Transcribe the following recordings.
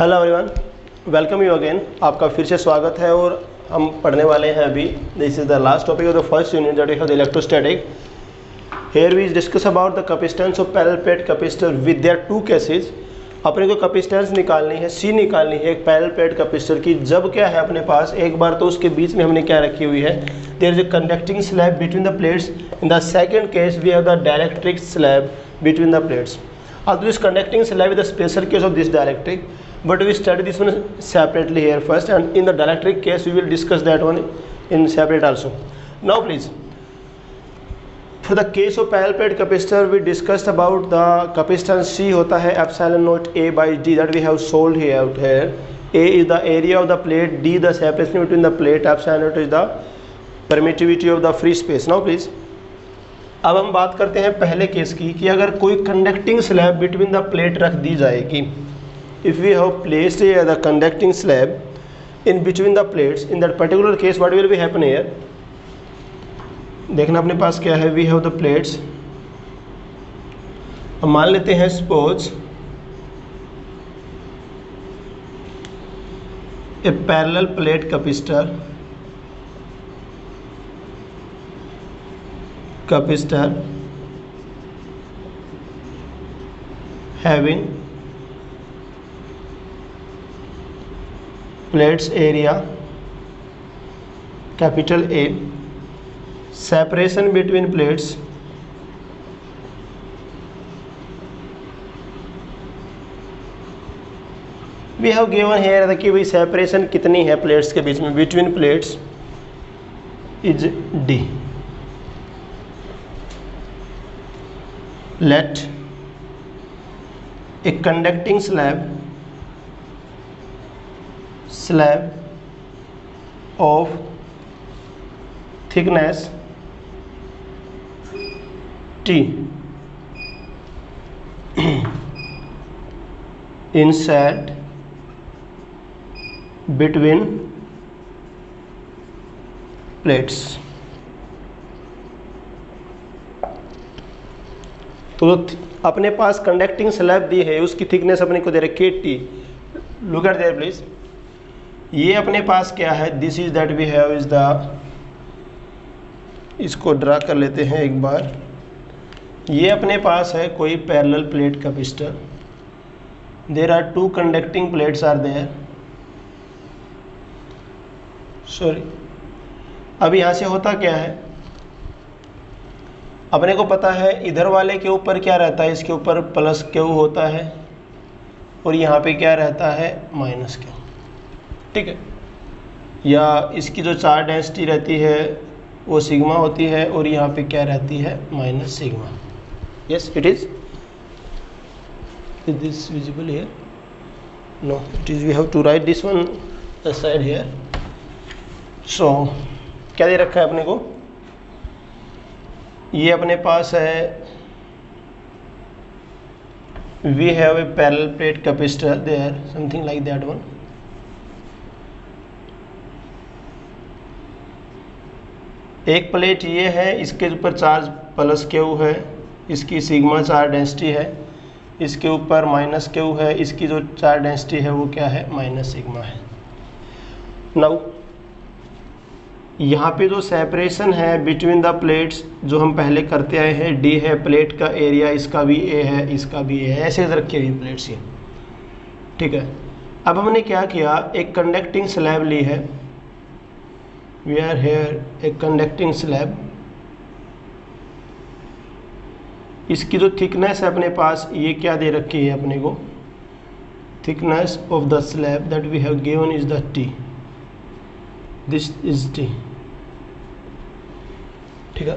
Hello everyone, welcome you again. आपका फिर से स्वागत है और हम पढ़ने वाले हैं अभी। This is the last topic of the first unit that is the electrostatic. Here we discuss about the capacitance of parallel plate capacitor with their two cases. अपने को कैपेसिटेंस निकालनी है, सी निकालनी है एक पैरेलल प्लेट कैपेसिटर की। जब क्या है अपने पास, एक बार तो उसके बीच में हमने क्या रखी हुई है, there is a conducting slab between the plates. In the second case we have the dielectric slab between the plates. Although this conducting slab is the special case of this dielectric, but we study this one separately here first, and in the dielectric case we will discuss that one in separate also. Now please, for the case of parallel plate capacitor we discussed about the capacitance C होता है epsilon naught A by D that we have solved here. A is the area of the plate, D the separation between the plate, epsilon naught is the permittivity of the free space. Now please, अब हम बात करते हैं पहले case की कि अगर कोई conducting slab between the plate रख दी जाएगी। If we have placed the conducting slab in between the plates, in that particular case what will be happen here. देखना अपने पास क्या है, वी हैव द प्लेट्स। हम मान लेते हैं suppose a parallel plate capacitor having plates area capital A, separation between plates we have given here कि भाई separation कितनी है प्लेट्स के बीच में, between plates is D. Let a conducting slab of thickness T insert between plates. तो अपने पास conducting slab दी है, उसकी थिकनेस अपने को दे रखी है T. Look at there please. ये अपने पास क्या है, this is that we have is the, इसको ड्रा कर लेते हैं एक बार। ये अपने पास है कोई parallel plate capacitor. There are two conducting plates are there, sorry. अब यहाँ से होता क्या है, अपने को पता है इधर वाले के ऊपर क्या रहता है, इसके ऊपर प्लस क्यू होता है और यहाँ पे क्या रहता है, माइनस क्यू। ठीक है, या इसकी जो चार्ज डेंसिटी रहती है वो सिग्मा होती है और यहाँ पे क्या रहती है, minus sigma. Yes it is this visible here, no it is, we have to write this one side here. So क्या दे रखा है अपने को, ये अपने पास है we have a parallel plate capacitor there, something like that one. एक प्लेट ये है, इसके ऊपर चार्ज प्लस क्यू है, इसकी सिग्मा चार्ज डेंसिटी है, इसके ऊपर माइनस क्यू है, इसकी जो चार्ज डेंसिटी है वो क्या है, माइनस सिग्मा है। नाउ यहाँ पे जो सेपरेशन है बिटवीन द प्लेट्स जो हम पहले करते आए हैं, डी है प्लेट का एरिया, इसका भी ए है, इसका भी ए है, ऐसे रखी हुई प्लेट्स ये। ठीक है, अब हमने क्या किया, एक कंडक्टिंग स्लैब ली है। We are here a conducting slab. इसकी जो थिकनेस है अपने पास, ये क्या दे रखी है अपने को, thickness of the slab that we have given is the T, this is T. ठीक है,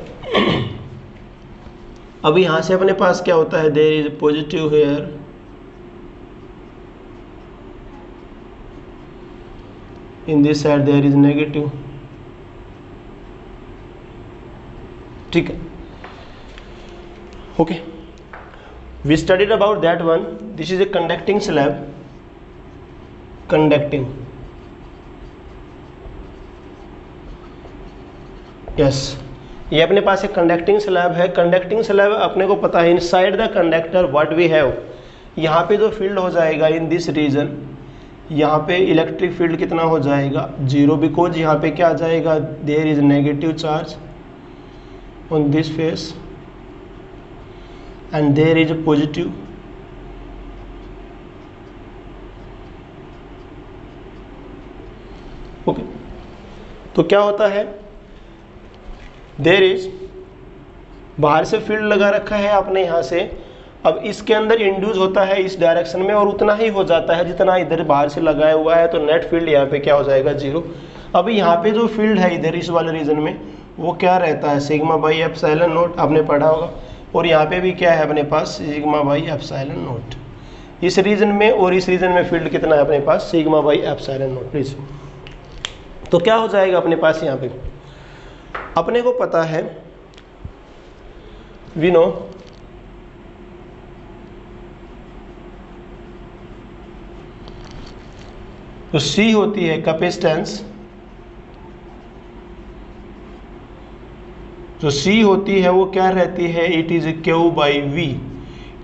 अब यहाँ से अपने पास क्या होता है, there is positive here, in this side there is negative. ठीक है, okay, we studied about that one. This is a conducting slab, conducting, yes ये अपने पास एक कंडक्टिंग स्लैब है। कंडक्टिंग स्लैब अपने को पता है inside the conductor what we have, यहाँ पे जो फील्ड हो जाएगा इन दिस रीजन, यहाँ पे इलेक्ट्रिक फील्ड कितना हो जाएगा 0, बिकॉज यहाँ पे क्या आ जाएगा, there is negative charge on this face and there is positive. Okay, तो क्या होता है, देयर इज, बाहर से फील्ड लगा रखा है आपने यहाँ से, अब इसके अंदर इंड्यूस होता है इस डायरेक्शन में और उतना ही हो जाता है जितना इधर बाहर से लगाया हुआ है, तो नेट फील्ड यहाँ पे क्या हो जाएगा 0। अब यहाँ पे जो फील्ड है इधर इस वाले रीजन में वो क्या रहता है सिग्मा बाई एप्सिलॉन नॉट, आपने पढ़ा होगा। और यहाँ पे भी क्या है अपने पास सिग्मा बाई एप्सिलॉन नॉट, इस रीजन में और इस रीजन में फील्ड कितना है अपने पास sigma by epsilon nought please. तो क्या हो जाएगा अपने पास, यहाँ पे अपने को पता है, वी नो तो C होती है कैपेसिटेंस, जो C होती है वो क्या रहती है, it is Q by V।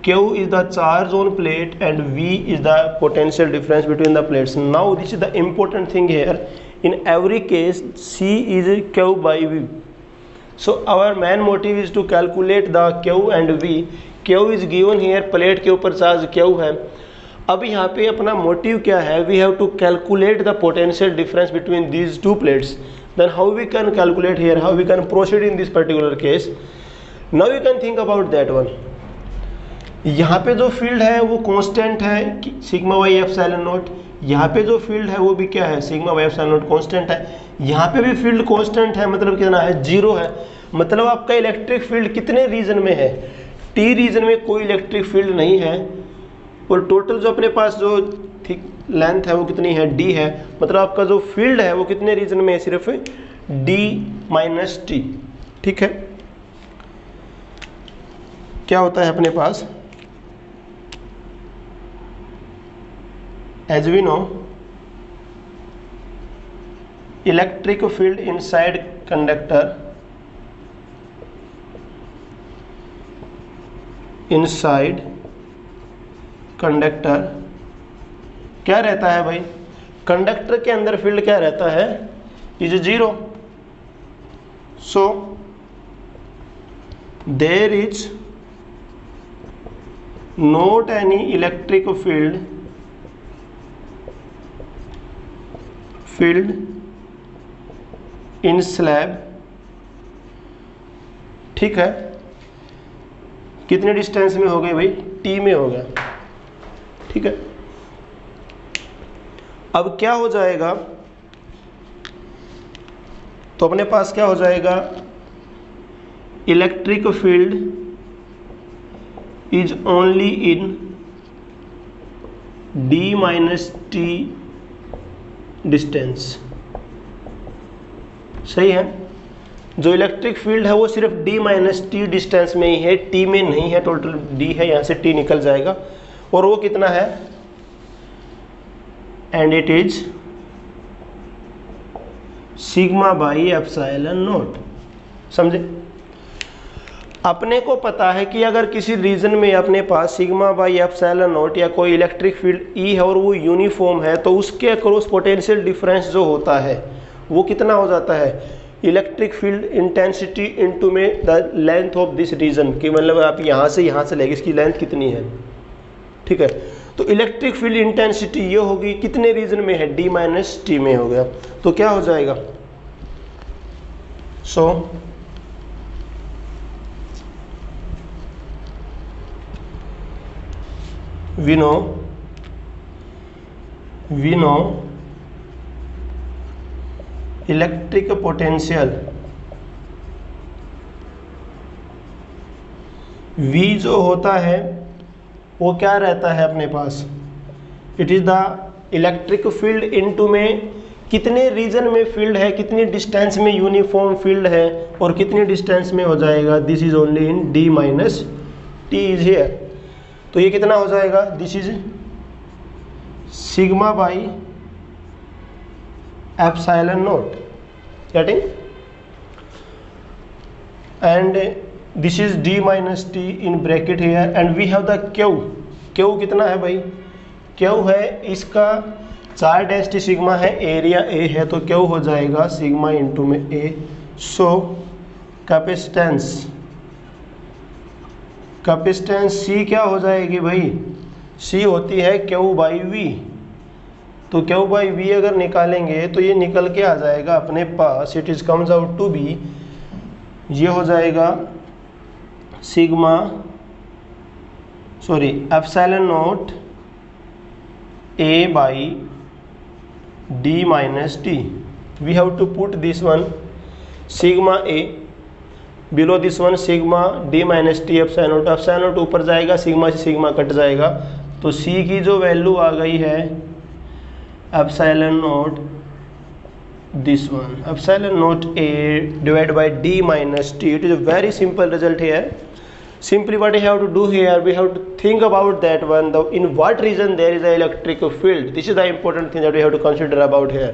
Q is the charge on plate and V is the potential difference between the plates. Now this is the important thing here. In every case C is Q by V. So our main motive is to calculate the Q and V. Q is given here, plate के ऊपर charge Q है। अब यहाँ पे अपना motive क्या है, we have to calculate the potential difference between these two plates. Then how we can calculate here, how we can proceed in this particular case. Now you can think about that one. यहाँ पे जो field है वो constant है sigma by epsilon not, यहाँ पे जो field है वो भी क्या है sigma by epsilon not constant है, यहाँ पे भी फील्ड कांस्टेंट है, मतलब कितना है 0 है। मतलब आपका इलेक्ट्रिक फील्ड कितने रीजन में है, टी रीजन में कोई इलेक्ट्रिक फील्ड नहीं है। और टोटल जो अपने पास जो थिक लेंथ है वो कितनी है d है, मतलब आपका जो फील्ड है वो कितने रीजन में है सिर्फ d माइनस टी। ठीक है, क्या होता है अपने पास, as we know electric field inside conductor, inside conductor क्या रहता है भाई, कंडक्टर के अंदर फील्ड क्या रहता है is 0। So there is not any electric field in slab. ठीक है, कितने डिस्टेंस में हो गए भाई, टी में हो गया। ठीक है, अब क्या हो जाएगा, तो अपने पास क्या हो जाएगा, electric field is only in d minus T distance. सही है, जो इलेक्ट्रिक फील्ड है वो सिर्फ d माइनस टी डिस्टेंस में ही है, t में नहीं है, टोटल d है, यहाँ से t निकल जाएगा। और वो कितना है, and it is sigma by epsilon not. समझे, अपने को पता है कि अगर किसी रीजन में अपने पास सिग्मा बाई एप्सिलॉन नॉट या कोई इलेक्ट्रिक फील्ड E है और वो यूनिफॉर्म है, तो उसके अक्रॉस पोटेंशियल डिफरेंस जो होता है वो कितना हो जाता है, इलेक्ट्रिक फील्ड इंटेंसिटी इनटू में the length of this region, कि मतलब आप यहाँ से लेंगे इसकी लेंथ कितनी है। ठीक है, तो इलेक्ट्रिक फील्ड इंटेंसिटी ये होगी कितने रीजन में है, d माइनस टी में हो गया। तो क्या हो जाएगा, so we know electric potential V जो होता है वो क्या रहता है अपने पास, it is the electric field into में कितने रीजन में फील्ड है, कितनी डिस्टेंस में यूनिफॉर्म फील्ड है और कितनी डिस्टेंस में हो जाएगा, this is only in d minus T is here. तो ये कितना हो जाएगा, this is sigma by epsilon naught, getting, and this is d minus T in bracket here, and we have the Q। Q कितना है भाई, Q है इसका चार्ज डेंसिटी सिग्मा है, एरिया ए है, तो क्या हो जाएगा सिग्मा इंटू में ए। सो कैपेसिटेंस सी क्या हो जाएगी भाई, सी होती है क्यू बाई वी। तो क्यू बाई वी अगर निकालेंगे तो ये निकल के आ जाएगा अपने पास, it is comes out to be, ये हो जाएगा sigma epsilon nought A by D minus T. We have to put this one sigma A below this one sigma D minus T epsilon nought ऊपर जाएगा, sigma से sigma cut जाएगा, तो सी की जो वैल्यू आ गई है epsilon naught this one epsilon nought A divide by D minus T. It is a very simple result here. Simply what you have to do here, we have to think about that one, in what region there is an electric field. This is the important thing that we have to consider about here.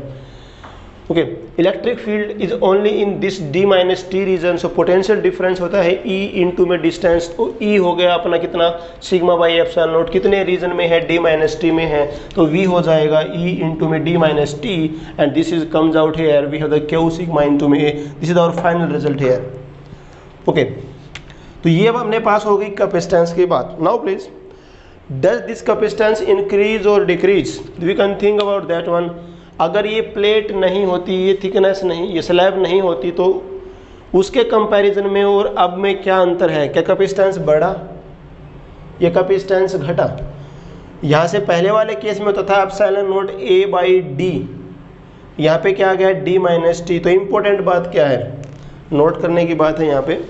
Okay, electric field is only in this d minus t region. So potential difference होता है E into में distance, तो E हो गया अपना कितना sigma by epsilon not, कितने reason में है d माइनस टी में है, तो V हो जाएगा E into में d minus T, and this is comes out here, we have the Q sigma into में A. This is our final result here. Okay. तो ये अब अपने पास हो गई कैपेसिटेंस की बात. Now please, does this capacitance increase और decrease, we can think about that one. अगर ये प्लेट नहीं होती, ये थिकनेस नहीं, ये स्लैब नहीं होती, तो उसके कंपैरिजन में और अब में क्या अंतर है? क्या कैपेसिटेंस बढ़ा या कैपेसिटेंस घटा? यहाँ से पहले वाले केस में होता था epsilon nought A by D, यहाँ पे क्या आ गया डी माइनस टी. तो इम्पोर्टेंट बात क्या है, नोट करने की बात है यहाँ पे.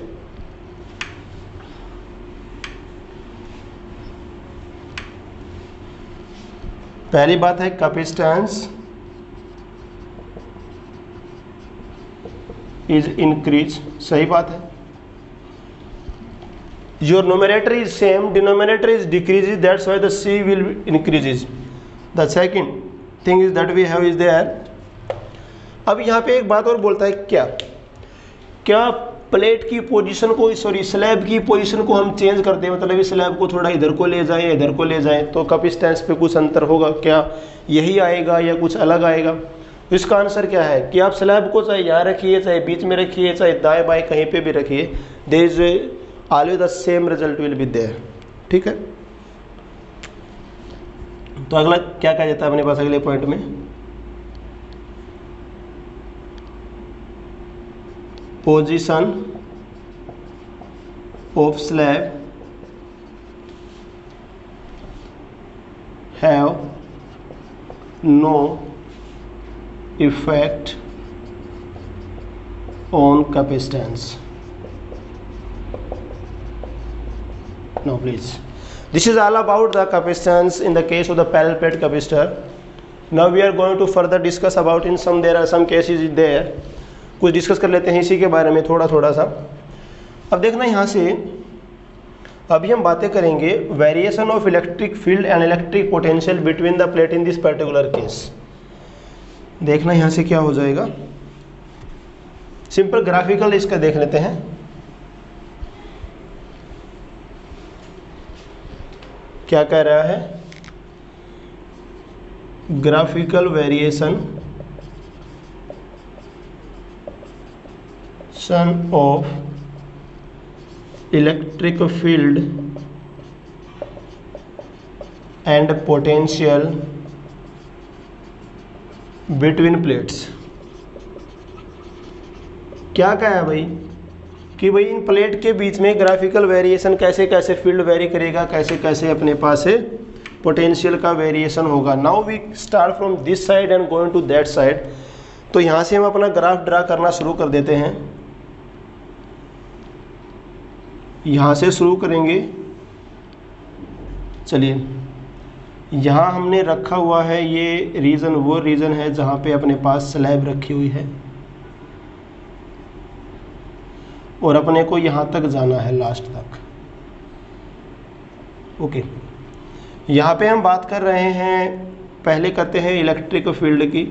पहली बात है कैपेसिटेंस इज इंक्रीज, सही बात है. Your nominator is same, denominator is decreases, that's why the C will increases. The second thing is that we have is there. अब यहाँ पे एक बात और बोलता है, क्या प्लेट की पोजीशन को, स्लैब की पोजीशन को हम चेंज करते हैं, मतलब इस स्लैब को थोड़ा इधर को ले जाएं, इधर को ले जाएं, तो कैपेसिटेंस पे कुछ अंतर होगा क्या? यही आएगा या कुछ अलग आएगा? इसका आंसर क्या है कि आप स्लैब को चाहे यहाँ रखिए, चाहे बीच में रखिए, चाहे दाएं बाएं कहीं पे भी रखिए, there is always the same result will be there. ठीक है, तो अगला क्या कहा जाता है अपने पास अगले पॉइंट में? Position of slab have no effect on capacitance. Now please, this is all about the capacitance in the case of the parallel plate capacitor. Now we are going to further discuss about in some, there are some cases there. कुछ discuss कर लेते हैं इसी के बारे में थोड़ा सा. अब देखना यहाँ से, अभी हम बातें करेंगे variation of electric field and electric potential between the plate in this particular case. देखना यहाँ से क्या हो जाएगा, सिंपल ग्राफिकल इसका देख लेते हैं. क्या कह रहा है, graphical variation of electric field and potential between plates. क्या कहा है भाई कि भाई इन प्लेट के बीच में ग्राफिकल वेरिएशन कैसे कैसे फील्ड वेरी करेगा, कैसे कैसे अपने पास है पोटेंशियल का वेरिएशन होगा. Now we start from this side and going to that side. तो यहाँ से हम अपना ग्राफ ड्रा करना शुरू कर देते हैं. यहाँ से शुरू करेंगे. चलिए, यहाँ हमने रखा हुआ है ये रीजन, वो रीजन है जहाँ पे अपने पास स्लैब रखी हुई है और अपने को यहाँ तक जाना है लास्ट तक. ओके, यहाँ पे हम बात कर रहे हैं, पहले करते हैं इलेक्ट्रिक फील्ड की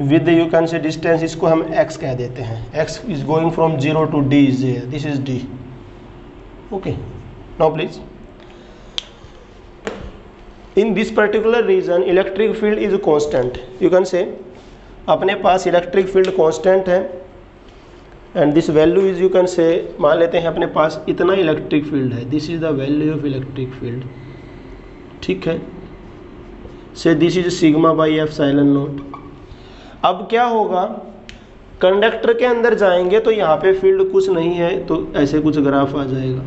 with you can say distance, इसको हम x कह देते हैं. x is going from 0 to d, this is d. Okay, now please, in this particular region electric field is constant, you can say अपने पास electric field constant है and this value is, you can say मान लेते हैं अपने पास इतना electric field है, this is the value of electric field, ठीक है, से this is sigma by epsilon not. अब क्या होगा, कंडक्टर के अंदर जाएंगे तो यहाँ पे फील्ड कुछ नहीं है तो ऐसे कुछ ग्राफ आ जाएगा,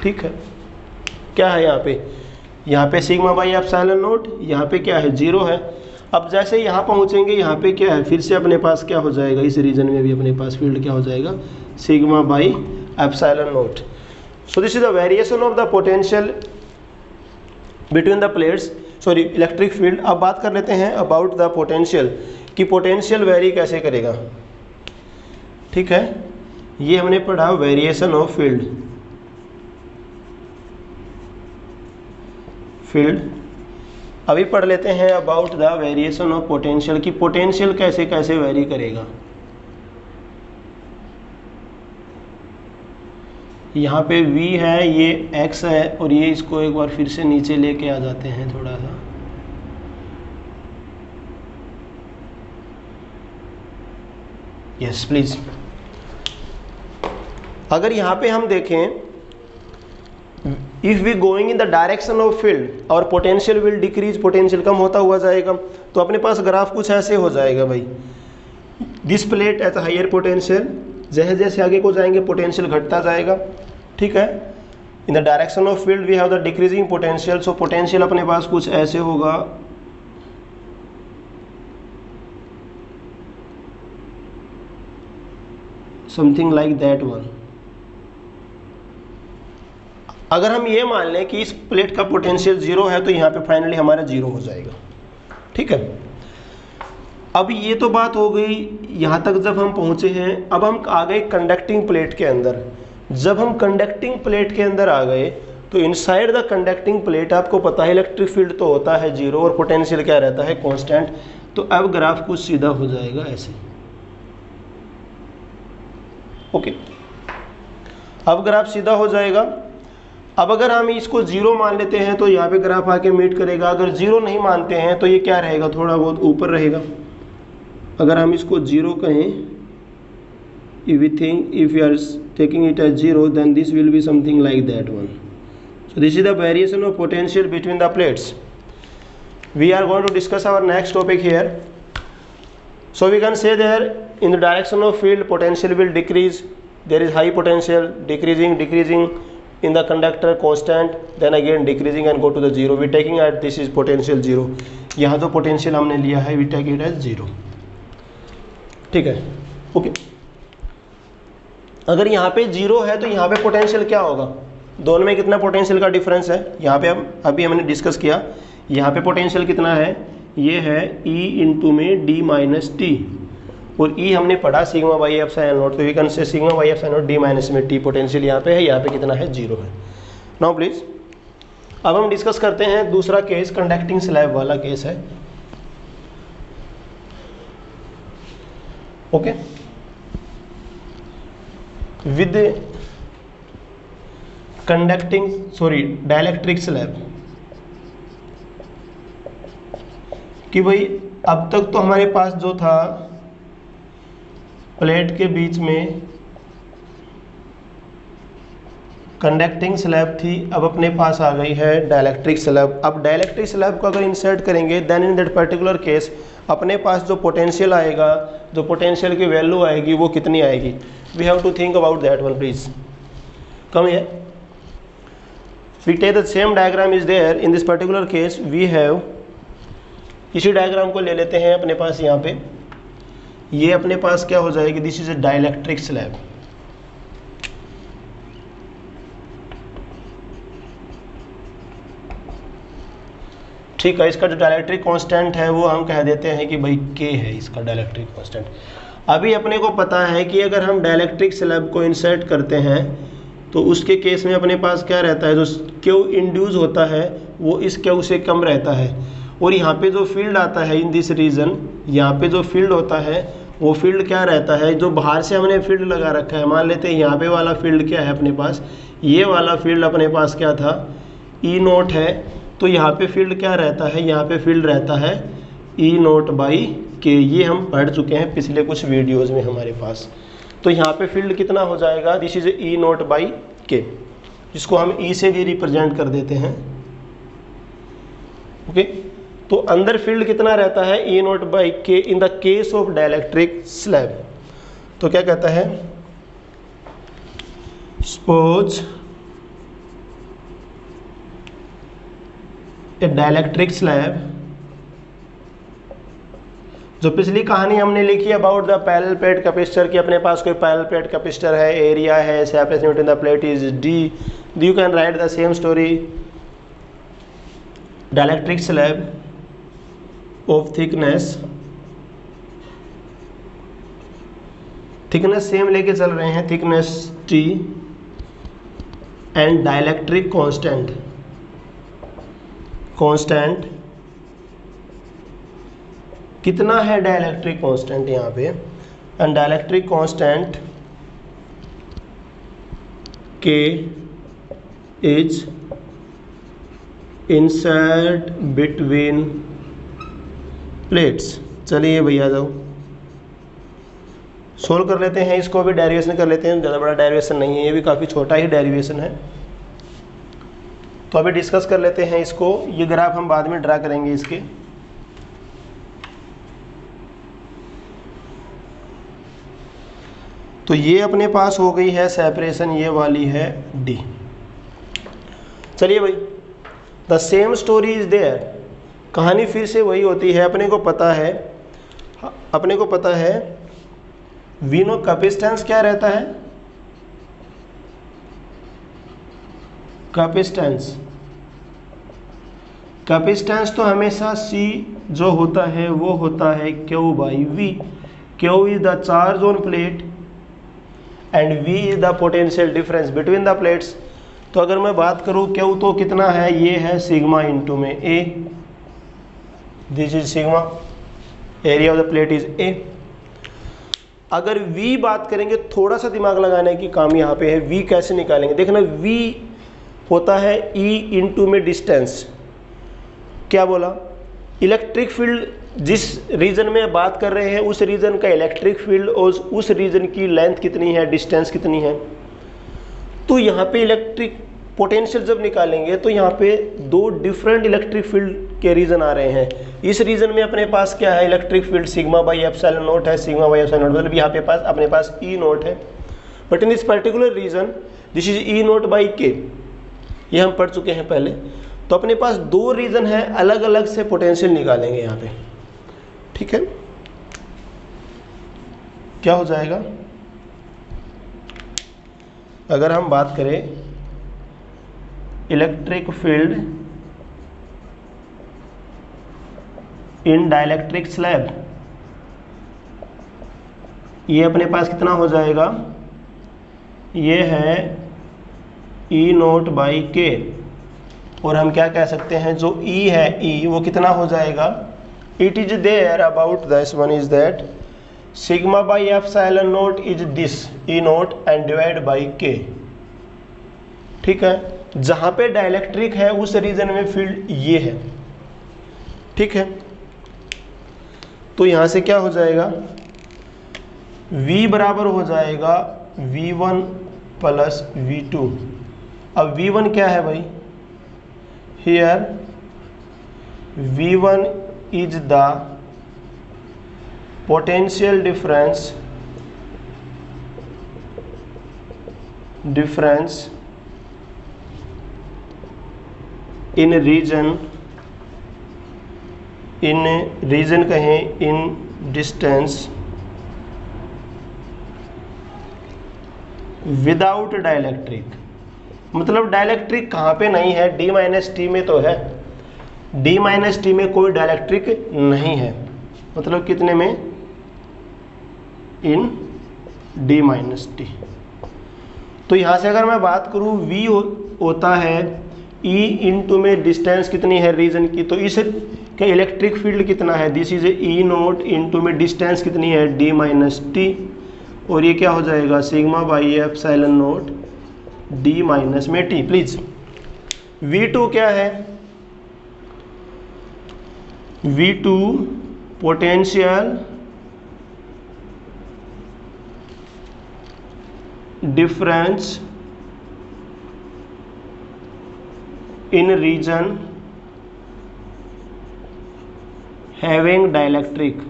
ठीक है, क्या है यहाँ पे सिग्मा बाई एप्सिलॉन नॉट, यहाँ पे क्या है 0 है। अब जैसे यहाँ पहुँचेंगे यहाँ पे क्या है, फिर से अपने पास क्या हो जाएगा, इस रीजन में भी अपने पास फील्ड क्या हो जाएगा, sigma by epsilon not. So this is the variation of the potential between the plates, sorry electric field. अब बात कर लेते हैं अबाउट द पोटेंशियल, कि पोटेंशियल वेरी कैसे करेगा, ठीक है, ये हमने पढ़ा वेरिएशन ऑफ फील्ड। अभी पढ़ लेते हैं about the variation of potential, कि पोटेंशियल कैसे कैसे वेरी करेगा। यहाँ पे v है, ये x है, और ये इसको एक बार फिर से नीचे लेके आ जाते हैं थोड़ा सा, यस प्लीज। अगर यहाँ पे हम देखें, if we going in the direction of field और पोटेंशियल विल डिक्रीज, पोटेंशियल कम होता हुआ जाएगा, तो अपने पास ग्राफ कुछ ऐसे हो जाएगा भाई, this plate at higher potential, जैसे जैसे आगे को जाएंगे पोटेंशियल घटता जाएगा, ठीक है, in the direction of field we have the decreasing potential, so potential अपने पास कुछ ऐसे होगा, समथिंग लाइक दैट वन। अगर हम ये मान लें कि इस प्लेट का पोटेंशियल 0 है तो यहाँ पे फाइनली हमारा 0 हो जाएगा, ठीक है। अब ये तो बात हो गई यहाँ तक जब हम पहुँचे हैं। अब हम आ गए कंडक्टिंग प्लेट के अंदर। जब हम कंडक्टिंग प्लेट के अंदर आ गए तो इनसाइड द कंडक्टिंग प्लेट आपको पता है इलेक्ट्रिक फील्ड तो होता है 0 और पोटेंशियल क्या रहता है, कांस्टेंट। तो अब ग्राफ कुछ सीधा हो जाएगा ऐसे, ओके, अब ग्राफ सीधा हो जाएगा। अब अगर हम इसको 0 मान लेते हैं तो यहाँ पे ग्राफ आके मीट करेगा, अगर 0 नहीं मानते हैं तो ये क्या रहेगा, थोड़ा बहुत ऊपर रहेगा। अगर हम इसको 0 कहें, if we think if we are taking it as 0 then this will be something like that one. So this is the variation of potential between the plates. We are going to discuss our next topic here. So we can say there in the direction of field potential will decrease, there is high potential, decreasing in the conductor constant, then again decreasing and go to the 0. We taking at this is potential 0. यहाँ जो potential हमने लिया है we take it as 0, ठीक है, okay. अगर यहाँ पे 0 है तो यहाँ पे पोटेंशियल क्या होगा, दोनों में कितना पोटेंशियल का डिफरेंस है, यहाँ पे अभी हमने डिस्कस किया। यहाँ पे पोटेंशियल कितना है, ये है E इंटू में D माइनस टी, और E हमने पढ़ा सिग्मा बाई एप्सिलॉन नॉट, तो we can say sigma by epsilon naught D minus में टी। पोटेंशियल यहाँ पे है, यहाँ पे कितना है, 0 है। नाउ प्लीज अब हम डिस्कस करते हैं दूसरा केस, कंडक्टिंग स्लैब वाला केस है, okay. With conducting dielectric slab, कि भाई अब तक तो हमारे पास जो था प्लेट के बीच में कंडक्टिंग स्लैब थी, अब अपने पास आ गई है डाइलेक्ट्रिक स्लैब। अब डाइलेक्ट्रिक स्लैब को अगर इंसर्ट करेंगे then in that particular case अपने पास जो पोटेंशियल आएगा, जो पोटेंशियल की वैल्यू आएगी वो कितनी आएगी, we have to think about that one please. Come here, we take the same diagram is there in this particular case, we have, इसी डायग्राम को ले लेते हैं अपने पास। यहाँ पे ये अपने पास क्या हो जाएगी, this is A dielectric slab, ठीक है। इसका जो डाइलेक्ट्रिक कांस्टेंट है वो हम कह देते हैं कि भाई K है इसका डाइलेक्ट्रिक कांस्टेंट। अभी अपने को पता है कि अगर हम डाइलेक्ट्रिक स्लैब को इंसर्ट करते हैं तो उसके केस में अपने पास क्या रहता है, जो Q इंड्यूस होता है वो इस Q से कम रहता है, और यहाँ पे जो फील्ड आता है इन दिस रीजन, यहाँ पे जो फील्ड होता है वो फील्ड क्या रहता है, जो बाहर से हमने फील्ड लगा रखा है, मान लेते हैं यहाँ पे वाला फील्ड क्या है अपने पास, ये वाला फील्ड अपने पास क्या था, E नोट है, तो यहाँ पे फील्ड क्या रहता है, यहाँ पे फील्ड रहता है ई नोट बाई के। ये हम पढ़ चुके हैं पिछले कुछ वीडियोज़ में हमारे पास। तो यहाँ पे फील्ड कितना हो जाएगा, this is E naught by के, जिसको हम ई से भी रिप्रेजेंट कर देते हैं। ओके, तो अंदर फील्ड कितना रहता है, ई नोट बाई के in the case of dielectric slab. तो क्या कहता है, सपोज ए डाइलेक्ट्रिक स्लैब, जो पिछली कहानी हमने लिखी about the parallel plate capacitor की, अपने पास कोई पैरेलल प्लेट कैपेसिटर है, एरिया है, separation between the plate is D, you can write the same story. Dielectric slab of thickness same लेके चल रहे हैं, thickness T and dielectric constant कितना है, डाइलेक्ट्रिक कांस्टेंट यहाँ पे, एंड डाइलेक्ट्रिक कांस्टेंट के इज इंसर्ट बिटवीन प्लेट्स। चलिए भैया जाओ सोल्व कर लेते हैं, इसको भी डेरिवेशन कर लेते हैं, ज़्यादा बड़ा डेरिवेशन नहीं है, ये भी काफ़ी छोटा ही डेरिवेशन है। तो अभी डिस्कस कर लेते हैं इसको, ये ग्राफ हम बाद में ड्रा करेंगे इसके। तो ये अपने पास हो गई है सेपरेशन, ये वाली है डी। चलिए भाई, the same story is there, कहानी फिर से वही होती है। अपने को पता है वी नो कैपेसिटेंस क्या रहता है, कैपेसिटेंस तो हमेशा C जो होता है वो होता है Q by V। Q is the charge on plate and V is the potential difference between the plates. तो अगर मैं बात करूँ Q तो कितना है, ये है सिग्मा इंटू में A, this is sigma, area of the plate is A। अगर V बात करेंगे, थोड़ा सा दिमाग लगाने की काम यहाँ पे है, V कैसे निकालेंगे। देखना, V होता है E इंटू में डिस्टेंस। क्या बोला, इलेक्ट्रिक फील्ड जिस रीजन में बात कर रहे हैं उस रीजन का इलेक्ट्रिक फील्ड और उस रीजन की लेंथ कितनी है, डिस्टेंस कितनी है। तो यहाँ पे इलेक्ट्रिक पोटेंशियल जब निकालेंगे तो यहाँ पे दो डिफरेंट इलेक्ट्रिक फील्ड के रीजन आ रहे हैं। इस रीजन में अपने पास क्या है, electric field sigma by epsilon naught है, सिग्मा बाई एप्सिलॉन नोट, मतलब यहाँ पे पास अपने पास ई नोट है। But in this particular region this is E naught by K, ये हम पढ़ चुके हैं पहले। तो अपने पास दो रीजन है, अलग अलग से पोटेंशियल निकालेंगे यहाँ पे, ठीक है। क्या हो जाएगा, अगर हम बात करें इलेक्ट्रिक फील्ड इन डाइलेक्ट्रिक स्लैब, ये अपने पास कितना हो जाएगा, ये है ई नोट बाई के। और हम क्या कह सकते हैं, जो E है E वो कितना हो जाएगा, it is there about this one is that sigma by epsilon naught is this E naught and divide by K, ठीक है। जहाँ पे डाइलेक्ट्रिक है उस रीजन में फील्ड ये है, ठीक है। तो यहाँ से क्या हो जाएगा, V बराबर हो जाएगा V1 प्लस V2। अब V1 क्या है भाई, here V1 is the potential difference in region कहें इन डिस्टेंस विदाउट डाइलेक्ट्रिक, मतलब डाइलेक्ट्रिक कहाँ पे नहीं है, D माइनस टी में तो है, D माइनस टी में कोई डाइलेक्ट्रिक नहीं है, मतलब कितने में, इन D माइनस टी। तो यहाँ से अगर मैं बात करूँ V होता है E इंटू में डिस्टेंस कितनी है रीजन की, तो इस का इलेक्ट्रिक फील्ड कितना है, this is E note into में डिस्टेंस कितनी है D माइनस टी, और ये क्या हो जाएगा sigma by epsilon naught D minus में T। प्लीज V2 क्या है, V2 potential difference in region having dielectric,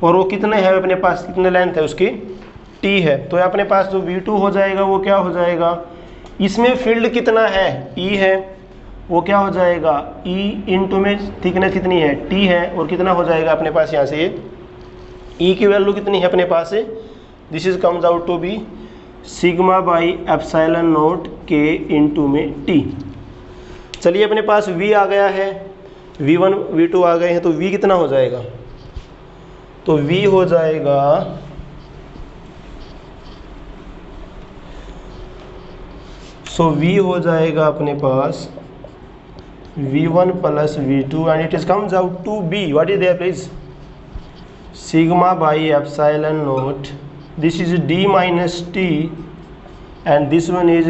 और वो कितने है अपने पास, कितने लेंथ है उसकी, T है। तो अपने पास जो V2 हो जाएगा वो क्या हो जाएगा, इसमें फील्ड कितना है, E है, वो क्या हो जाएगा E इंटू में थिकनेस कितनी है T है, और कितना हो जाएगा अपने पास यहाँ से E की वैल्यू कितनी है अपने पास है, this is comes out to be sigma by epsilon naught K into में T। चलिए अपने पास V आ गया है, V1 V2 आ गए हैं, तो V कितना हो जाएगा, तो V हो जाएगा V हो जाएगा अपने पास V1 plus V2 and it is comes out to be, what is there please, sigma by epsilon naught, this is D minus T and this one is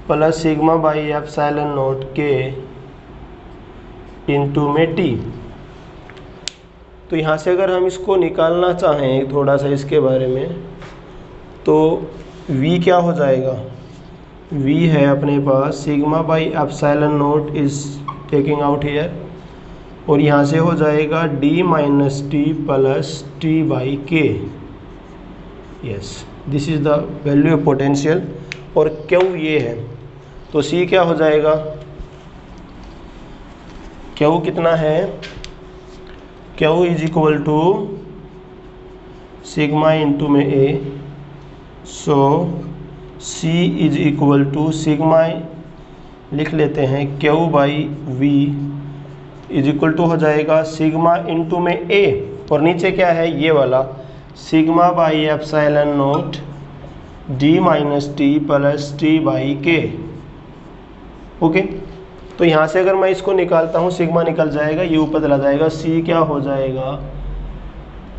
plus sigma by epsilon naught K into में T। तो यहाँ से अगर हम इसको निकालना चाहें थोड़ा सा इसके बारे में, तो V क्या हो जाएगा, V है अपने पास sigma by epsilon nought is taking out here, और यहाँ से हो जाएगा D minus T plus T by K, yes this is the value of potential, और Q ये है, तो C क्या हो जाएगा, Q कितना है, Q is equal to sigma into में A, so C is equal to sigma लिख लेते हैं Q by V is equal to हो जाएगा सिग्मा इंटू में A, और नीचे क्या है ये वाला sigma by epsilon naught D minus T plus T by K। Okay, तो यहाँ से अगर मैं इसको निकालता हूँ सिग्मा निकल जाएगा, ये ऊपर चला जाएगा, C क्या हो जाएगा,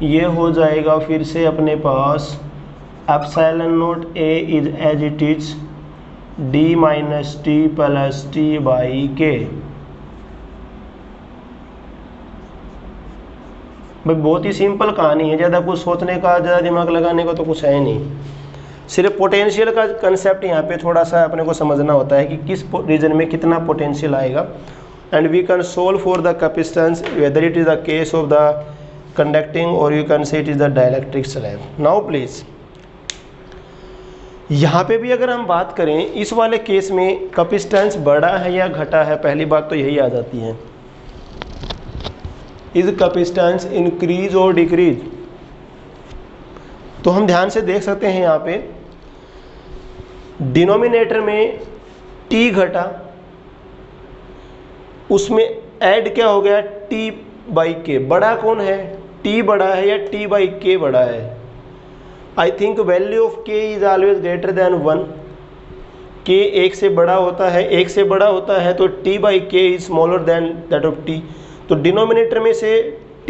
ये हो जाएगा फिर से अपने पास epsilon not A is as it is D minus T plus T by K। भाई बहुत ही सिंपल कहानी है, ज़्यादा कुछ सोचने का, ज़्यादा दिमाग लगाने का तो कुछ है नहीं, सिर्फ पोटेंशियल का कंसेप्ट यहाँ पे थोड़ा सा अपने को समझना होता है कि किस रीजन में कितना पोटेंशियल आएगा, and we can solve for the capacitance whether it is the case of the conducting और you can say it is the dielectric slab. Now please यहाँ पे भी अगर हम बात करें इस वाले केस में कैपेसिटेंस बढ़ा है या घटा है, पहली बात तो यही आ जाती है, इज कैपेसिटेंस इंक्रीज और डिक्रीज। तो हम ध्यान से देख सकते हैं यहाँ पे डिनोमिनेटर में T घटा, उसमें ऐड क्या हो गया T बाई K, बड़ा कौन है, T बड़ा है या T बाई K बड़ा है, I think value of K is always greater than 1, K एक से बड़ा होता है, एक से बड़ा होता है तो T by K is smaller than that of T। तो डिनोमिनेटर में से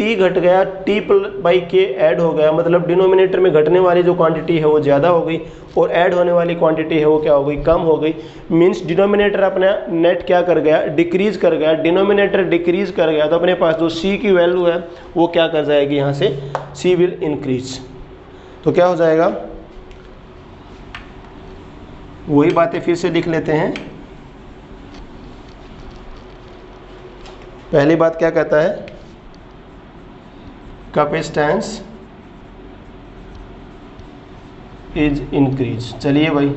T घट गया, T बाई K ऐड हो गया, मतलब डिनोमिनेटर में घटने वाली जो क्वांटिटी है वो ज़्यादा हो गई और ऐड होने वाली क्वांटिटी है वो क्या हो गई, कम हो गई। मीन्स डिनोमिनेटर अपना नेट क्या कर गया, डिक्रीज कर गया, डिनोमिनेटर डिक्रीज कर गया, तो अपने पास जो C की वैल्यू है वो क्या कर जाएगी, यहाँ से C विल इंक्रीज। तो क्या हो जाएगा, वही बातें फिर से लिख लेते हैं। पहली बात क्या कहता है, कैपेसिटेंस इज इंक्रीज, चलिए भाई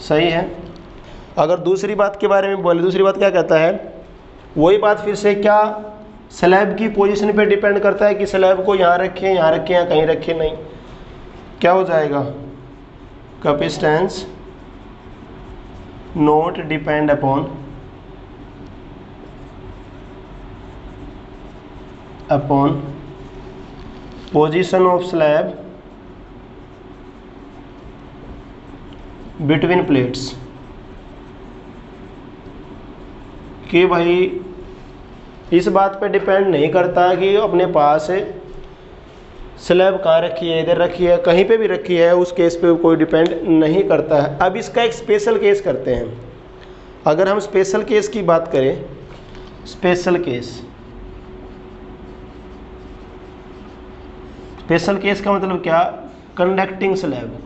सही है। अगर दूसरी बात के बारे में बोले, दूसरी बात क्या कहता है, वही बात फिर से क्या स्लैब की पोजीशन पे डिपेंड करता है कि स्लैब को यहाँ रखें, यहाँ रखें या कहीं रखें, नहीं, क्या हो जाएगा, capacitance not depend upon position of slab between plates, कि भाई इस बात पे डिपेंड नहीं करता कि अपने पास स्लैब कहाँ रखी है, इधर रखी है, कहीं पे भी रखी है, उस केस पे कोई डिपेंड नहीं करता है। अब इसका एक स्पेशल केस करते हैं। अगर हम स्पेशल केस की बात करें, स्पेशल केस का मतलब क्या, कंडक्टिंग स्लैब।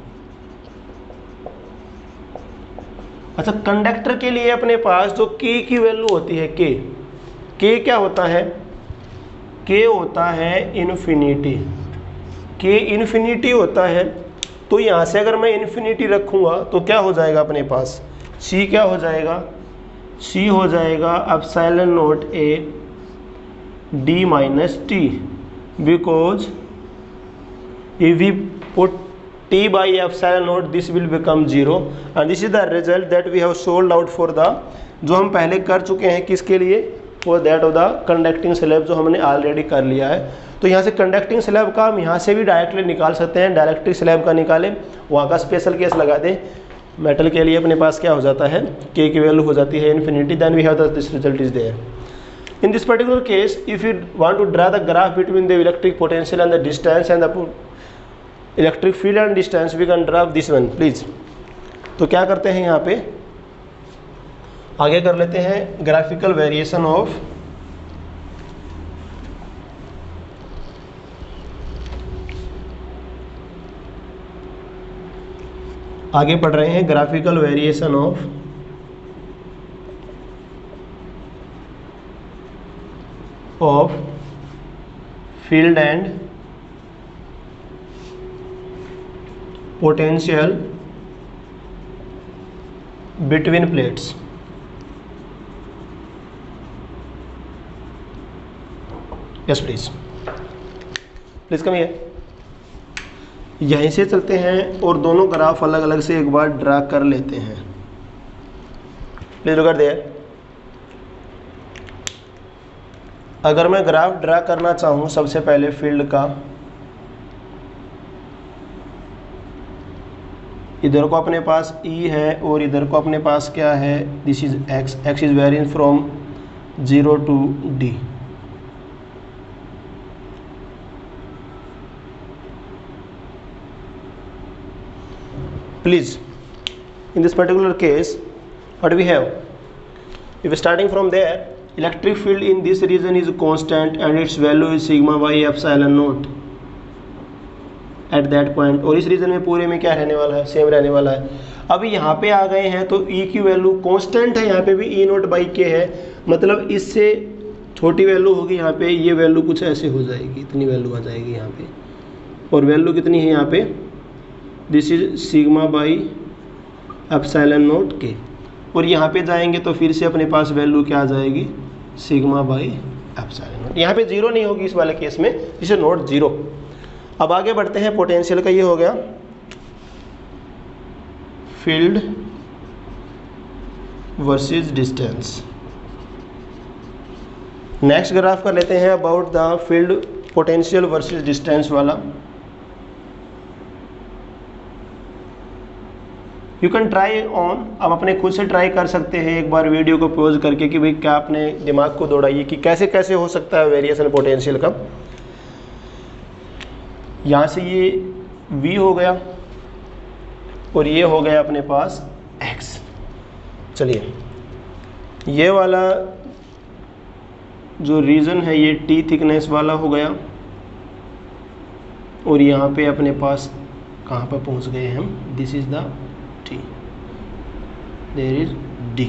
अच्छा, कंडक्टर के लिए अपने पास जो के की वैल्यू होती है, के क्या होता है, के होता है इन्फिनिटी, के इन्फिनिटी होता है। तो यहाँ से अगर मैं इन्फिनिटी रखूँगा तो क्या हो जाएगा अपने पास, सी क्या हो जाएगा, सी हो जाएगा epsilon nought A D minus T, because if we put t by epsilon naught this will become 0 and this is the result that we have solved out for the, जो हम पहले कर चुके हैं किसके लिए, for that of the conducting slab, जो हमने ऑलरेडी कर लिया है। तो यहाँ से कंडक्टिंग स्लैब का हम यहाँ से भी डायरेक्टली निकाल सकते हैं, डायरेक्टिक स्लैब का निकालें, वहाँ का स्पेशल केस लगा दें। मेटल के लिए अपने पास क्या हो जाता है, के की वैल्यू हो जाती है infinity, then we have this result is there. In this particular case, if you want to draw the graph between the electric potential and the distance and the electric field and distance, we can draw this one please। तो क्या करते हैं, यहाँ पे आगे कर लेते हैं ग्राफिकल वेरिएशन ऑफ आगे पढ़ रहे हैं graphical variation of field and potential between plates. Yes please, please come here. यहीं से चलते हैं और दोनों ग्राफ अलग अलग से एक बार ड्रा कर लेते हैं। Please look at there. अगर मैं ग्राफ ड्रा करना चाहूँ सबसे पहले फील्ड का, इधर को अपने पास E है और इधर को अपने पास क्या है, this is x, x is varying from 0 to D। Please, in this particular case, what we have? If starting from there, electric field in this region is constant and its value is sigma by epsilon naught at that point। और इस region में पूरे में क्या रहने वाला है, same रहने वाला है। अब यहाँ पे आ गए हैं तो E की वैल्यू कांस्टेंट है, यहाँ पे भी E नोट बाई के है, मतलब इससे छोटी वैल्यू होगी यहाँ पे, ये वैल्यू कुछ ऐसे हो जाएगी, इतनी वैल्यू आ जाएगी यहाँ पे। और वैल्यू कितनी है यहाँ पे, this is sigma by epsilon note के। और यहाँ पे जाएंगे तो फिर से अपने पास वैल्यू क्या आ जाएगी, सिग्मा बाई एप्सिलॉन नोट। यहाँ पे जीरो नहीं होगी इस वाले केस में, इसे नोट जीरो। अब आगे बढ़ते हैं, पोटेंशियल का ये हो गया field versus distance. Next graph कर लेते हैं about the field potential versus distance वाला। यू कैन ट्राई ऑन, आप अपने खुद से ट्राई कर सकते हैं एक बार वीडियो को पॉज करके कि भाई क्या अपने दिमाग को दौड़ाइए कि कैसे कैसे हो सकता है वेरिएशन पोटेंशियल का। यहाँ से ये V हो गया और ये हो गया अपने पास X। चलिए, ये वाला जो रीजन है ये T थिकनेस वाला हो गया और यहाँ पे अपने पास कहाँ पर पहुँच गए हम, this is the T, there is D।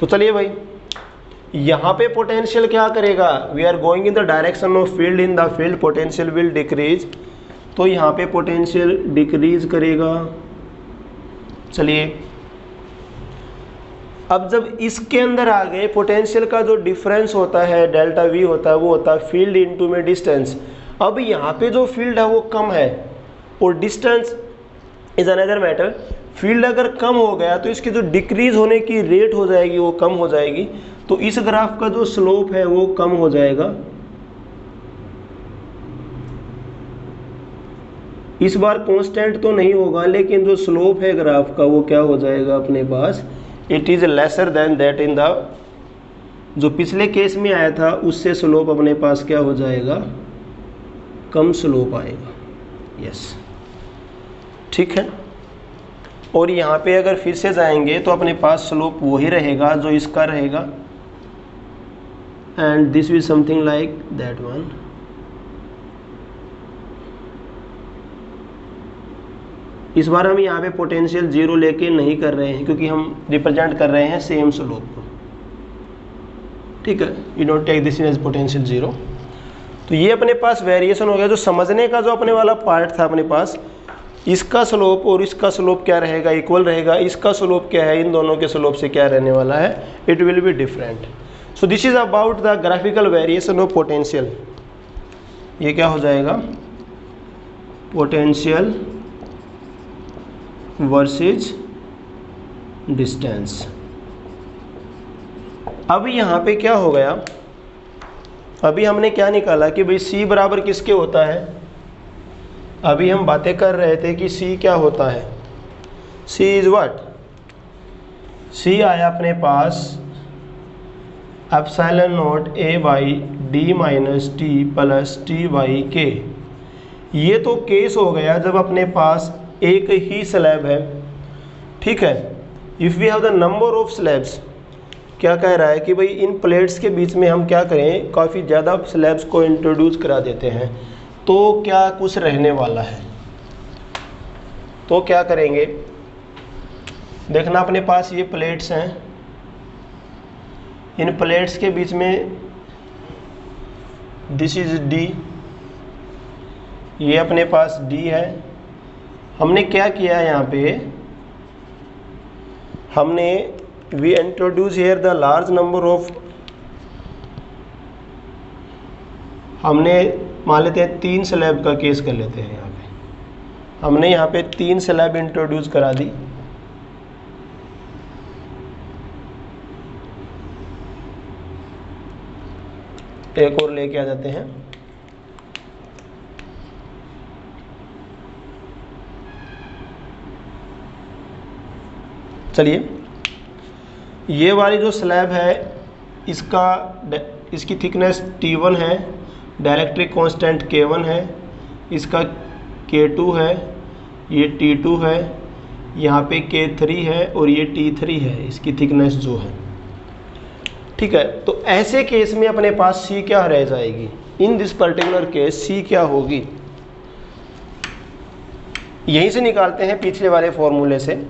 तो चलिए भाई, यहाँ पे पोटेंशियल क्या करेगा, we are going in the direction of field, in the field potential will decrease, तो यहाँ पे पोटेंशियल डिक्रीज करेगा। चलिए, अब जब इसके अंदर आ गए, पोटेंशियल का जो डिफरेंस होता है डेल्टा V होता है, वो होता है फील्ड इनटू में डिस्टेंस। अब यहाँ पे जो फील्ड है वो कम है और distance is another matter. Field अगर कम हो गया तो इसकी जो डिक्रीज होने की रेट हो जाएगी वो कम हो जाएगी, तो इस ग्राफ का जो स्लोप है वो कम हो जाएगा। इस बार कांस्टेंट तो नहीं होगा, लेकिन जो स्लोप है ग्राफ का वो क्या हो जाएगा अपने पास, it is lesser than that in the, जो पिछले केस में आया था उससे स्लोप अपने पास क्या हो जाएगा, कम स्लोप आएगा। यस, ठीक है। और यहाँ पे अगर फिर से जाएंगे तो अपने पास स्लोप वही रहेगा जो इसका रहेगा, and this will something like that one. इस बार हम यहाँ पे पोटेंशियल 0 लेके नहीं कर रहे हैं क्योंकि हम रिप्रेजेंट कर रहे हैं सेम स्लोप को, ठीक है। You don't take this as potential 0। तो ये अपने पास वेरिएशन हो गया। जो समझने का जो अपने वाला पार्ट था अपने पास, इसका स्लोप और इसका स्लोप क्या रहेगा, इक्वल रहेगा। इसका स्लोप क्या है, इन दोनों के स्लोप से क्या रहने वाला है, it will be different. So this is about the graphical variation of potential. ये क्या हो जाएगा, पोटेंशियल वर्सेज डिस्टेंस। अब यहाँ पे क्या हो गया, अभी हमने क्या निकाला कि भाई C बराबर किसके होता है। अभी हम बातें कर रहे थे कि C क्या होता है। C इज व्हाट, C आया अपने पास epsilon not A by D minus T plus T by K। ये तो केस हो गया जब अपने पास एक ही स्लैब है, ठीक है। If we have the number of slabs, क्या कह रहा है कि भाई इन प्लेट्स के बीच में हम क्या करें, काफ़ी ज़्यादा स्लैब्स को इंट्रोड्यूस करा देते हैं, तो क्या कुछ रहने वाला है। तो क्या करेंगे, देखना अपने पास ये प्लेट्स हैं, इन प्लेट्स के बीच में दिस इज D, ये अपने पास D है। हमने क्या किया यहाँ पे, हमने we introduce here the large number of, हमने मान लेते हैं 3 स्लैब का केस कर लेते हैं। यहाँ पे हमने यहाँ पे 3 स्लैब इंट्रोड्यूस करा दी। एक और लेके आ जाते हैं। चलिए, ये वाली जो स्लैब है इसकी थिकनेस T1 है, डाइलेक्ट्रिक कांस्टेंट K1 है, इसका K2 है, ये T2 है, यहाँ पे K3 है और ये T3 है, इसकी थिकनेस जो है, ठीक है। तो ऐसे केस में अपने पास C क्या रह जाएगी, इन दिस पर्टिकुलर केस C क्या होगी, यहीं से निकालते हैं पिछले वाले फॉर्मूले से।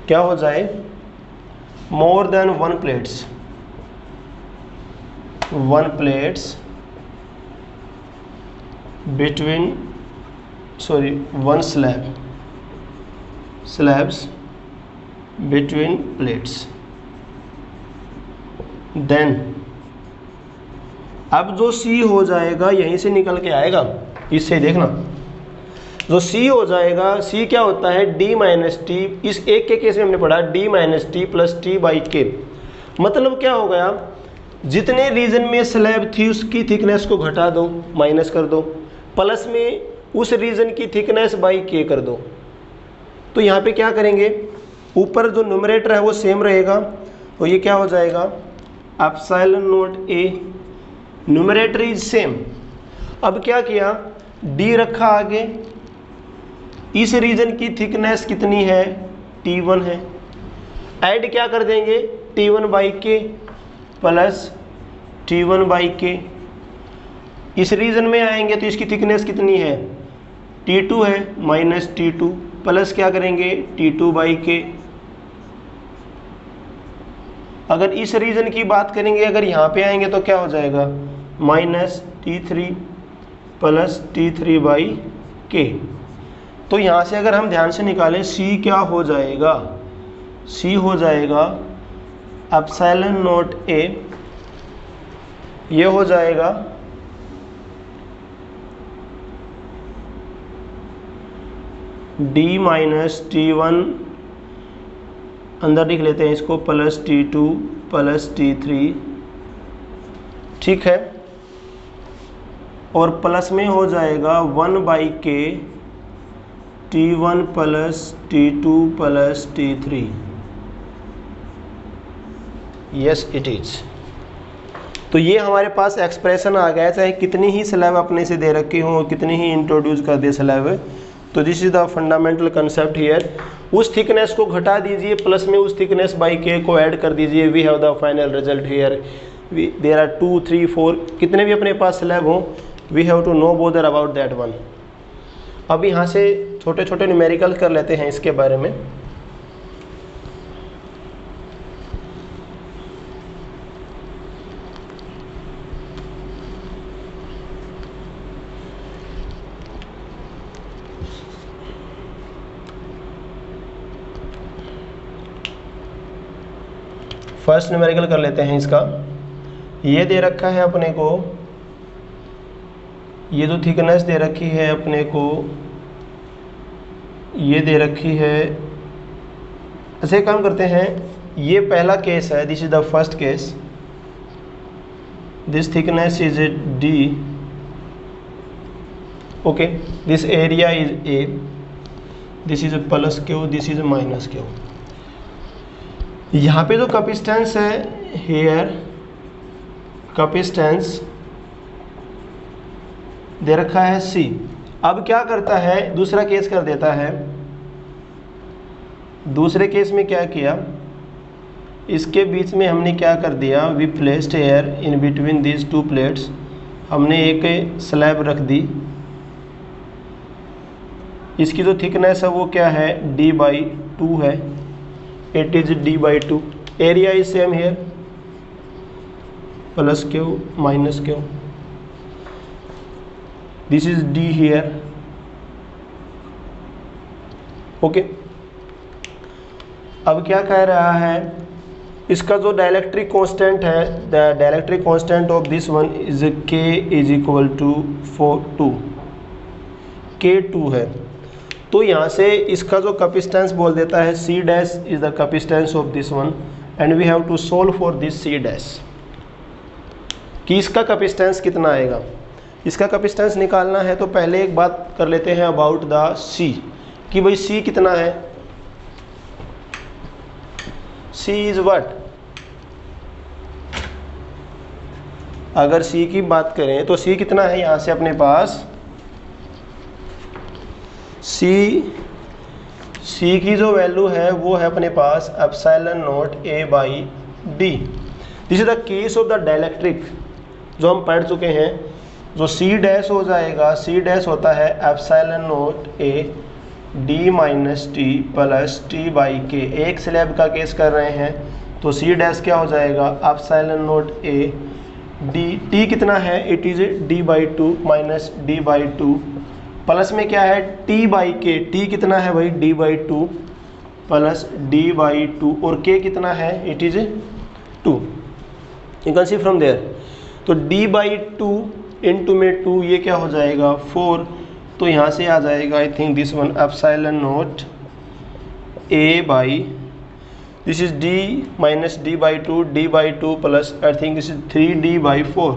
क्या हो जाए, more than one plates between one slabs between plates, then अब जो C हो जाएगा यहीं से निकल के आएगा, इससे देखना जो C हो जाएगा, C क्या होता है, D माइनस टी। इस एक के केस में हमने पढ़ा D minus T plus T by K। मतलब क्या हो गया, जितने रीजन में स्लैब थी उसकी थिकनेस को घटा दो, माइनस कर दो, प्लस में उस रीजन की थिकनेस बाई K कर दो। तो यहाँ पे क्या करेंगे, ऊपर जो न्यूमरेटर है वो सेम रहेगा, तो ये क्या हो जाएगा, epsilon not A, numerator is same. अब क्या किया, D रखा आगे, इस रीजन की थिकनेस कितनी है, T1 है, ऐड क्या कर देंगे, T1 by K plus T1 by K। इस रीजन में आएंगे तो इसकी थिकनेस कितनी है, T2 है, माइनस T2 प्लस क्या करेंगे, T2 बाई K। अगर इस रीजन की बात करेंगे, अगर यहाँ पे आएंगे तो क्या हो जाएगा, minus T3 plus T3 by K। तो यहाँ से अगर हम ध्यान से निकालें, C क्या हो जाएगा, C हो जाएगा एप्सिलॉन नॉट A, ये हो जाएगा D माइनस T1, अंदर लिख लेते हैं इसको, प्लस T2 प्लस T3, ठीक है। और प्लस में हो जाएगा 1 by K T1 plus T2 plus T3, yes it is. तो तो ये हमारे पास एक्सप्रेशन आ गया, चाहे कितनी ही स्लैब अपने से दे रखी हो, कितनी ही इंट्रोड्यूस कर दे स्लैब। तो this is the fundamental concept here. उस थिकनेस को घटा दीजिए, प्लस में उस थिकनेस बाई के को ऐड कर दीजिए। We have the final result here. There are 2 3 4 कितने भी अपने पास स्लैब हो, we have to no bother about that one. अब यहाँ से छोटे छोटे न्यूमेरिकल कर लेते हैं इसके बारे में। फर्स्ट न्यूमेरिकल कर लेते हैं इसका। ये दे रखा है अपने को, ये जो थिकनेस दे रखी है अपने को, ये दे रखी है। ऐसे काम करते हैं, ये पहला केस है, this is the first case. This thickness is d, okay. This area is a, this is plus Q, this is minus Q. यहाँ पे जो कैपेसिटेंस है हेयर, कैपेसिटेंस दे रखा है C। अब क्या करता है, दूसरा केस कर देता है। दूसरे केस में क्या किया, इसके बीच में हमने क्या कर दिया, we placed air in between these two plates. हमने एक स्लैब रख दी, इसकी जो थिकनेस है वो क्या है, d/2 है। It is d/2। Area is same here, plus Q minus Q. This is d here, okay. अब क्या कह रहा है, इसका जो डाइलेक्ट्रिक कांस्टेंट है, the dielectric constant of this one is k is equal to 2, K2 है। तो यहाँ से इसका जो कैपेसिटेंस बोल देता है C dash is the capacitance of this one, and we have to solve for this C dash कि इसका कैपेसिटेंस कितना आएगा। इसका कैपेसिटेंस निकालना है तो पहले एक बात कर लेते हैं अबाउट द C, कि भाई C कितना है। C इज व्हाट, अगर C की बात करें तो C कितना है यहाँ से अपने पास, C की जो वैल्यू है वो है अपने पास epsilon not A/d। This is the case of the dielectric जो हम पढ़ चुके हैं। जो C डैश हो जाएगा, C डैश होता है epsilon not A/d - t plus t/k। एक स्लैब का केस कर रहे हैं तो C डैश क्या हो जाएगा, एप्सिलॉन नॉट A/d। t कितना है, it is d/2 minus d/2 plus में क्या है t/k। t कितना है भाई, d/2 प्लस d/2 और k कितना है, it is 2। You can see from there. तो d/2 इंटू में 2, ये क्या हो जाएगा 4। तो यहाँ से आ जाएगा I think this one epsilon not A/, this is d minus d/2, d/2 plus I think this is 3d/4।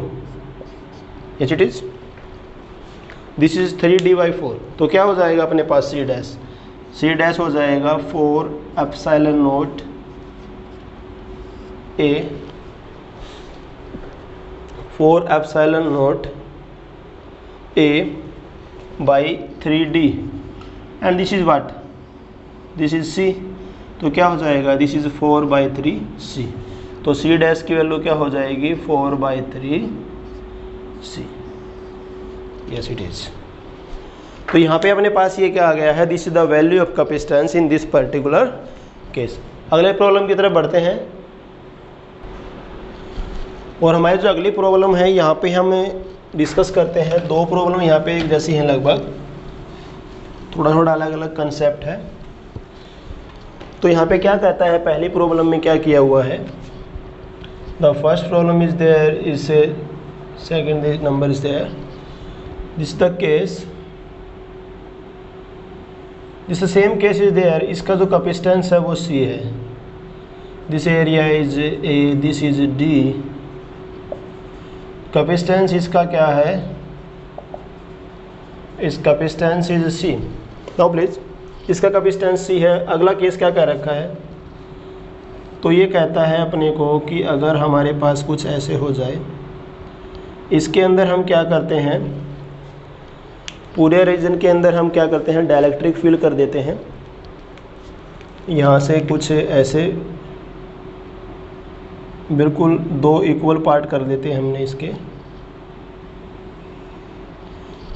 Yes it is, this is 3d/4। तो क्या हो जाएगा अपने पास C डैश, C डैश हो जाएगा 4 epsilon not A, 4 epsilon not A/3d, and this is what, this is C। तो क्या हो जाएगा, दिस इज 4/3C। तो C डैश की वैल्यू क्या हो जाएगी, 4/3C। Yes it is. तो यहाँ पे अपने पास ये क्या आ गया है, this is the value of capacitance in this particular case. अगले प्रॉब्लम की तरफ बढ़ते हैं। और हमारी जो अगली प्रॉब्लम है यहाँ पे हम डिस्कस करते हैं। दो प्रॉब्लम यहाँ पे एक जैसी हैं लगभग, थोड़ा थोड़ा अलग अलग कंसेप्ट है। तो यहाँ पे क्या कहता है, पहली प्रॉब्लम में क्या किया हुआ है, the first problem is there, is second number is there, this the case, this same case is there. इसका जो कैपेसिटेंस है वो C है, this area is A, this is D। Capacitance इसका क्या है, इस capacitance is C। Now please, इसका कैपेसिटेंस C है। अगला केस क्या कह रखा है, तो ये कहता है अपने को कि अगर हमारे पास कुछ ऐसे हो जाए, इसके अंदर हम क्या करते हैं, पूरे रीजन के अंदर हम क्या करते हैं, डाइलेक्ट्रिक फील्ड कर देते हैं। यहाँ से कुछ ऐसे बिल्कुल 2 इक्वल पार्ट कर देते हैं हमने इसके,